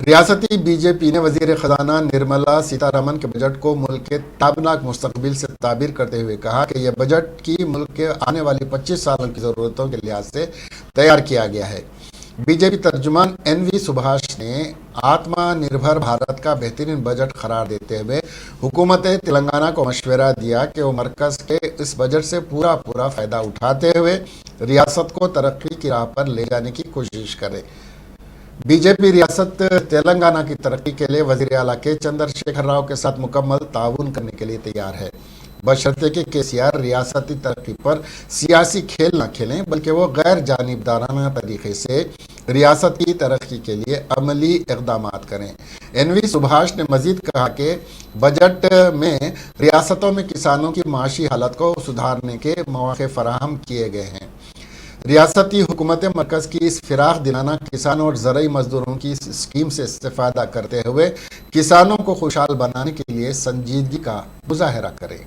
ریاستی B J پی نے وزیر خزانہ نرملا سیتارمن کے بجٹ کو ملک کے تابناک مستقبل سے تعبیر کرتے ہوئے کہا کہ یہ بجٹ کی ملک کے آنے والی 25 سالوں کی ضرورتوں کے لحاظ سے تیار کیا گیا ہے۔ بی جے پی ترجمان این وی سبھاش نے آتما نربھر بھارت کا بہترین بجٹ قرار دیتے ہوئے حکومت تلنگانہ کو مشورہ دیا کہ وہ مرکز کے اس بجٹ سے پورا فائدہ اٹھاتے ہوئے ریاست کو ترقی کی راہ پر لے جانے کی کوشش کرے۔ بی جے پی ریاست تلنگانہ کی ترقی کے لیے وزیر اعلیٰ کے چندر شیکھر راؤ کے ساتھ مکمل تعاون کرنے کے لیے تیار ہے، بشرطے کہ کے سی آر ریاستی ترقی پر سیاسی کھیل نہ کھیلیں بلکہ وہ غیر جانبدارانہ طریقے سے ریاست کی ترقی کے لیے عملی اقدامات کریں۔ این وی سبھاش نے مزید کہا کہ بجٹ میں ریاستوں میں کسانوں کی معاشی حالت کو سدھارنے کے مواقع فراہم کیے گئے ہیں۔ ریاستی حکومت مرکز کی اس فراخ دلانہ کسانوں اور زرعی مزدوروں کی اس اسکیم سے استفادہ کرتے ہوئے کسانوں کو خوشحال بنانے کے لیے سنجیدگی کا مظاہرہ کرے۔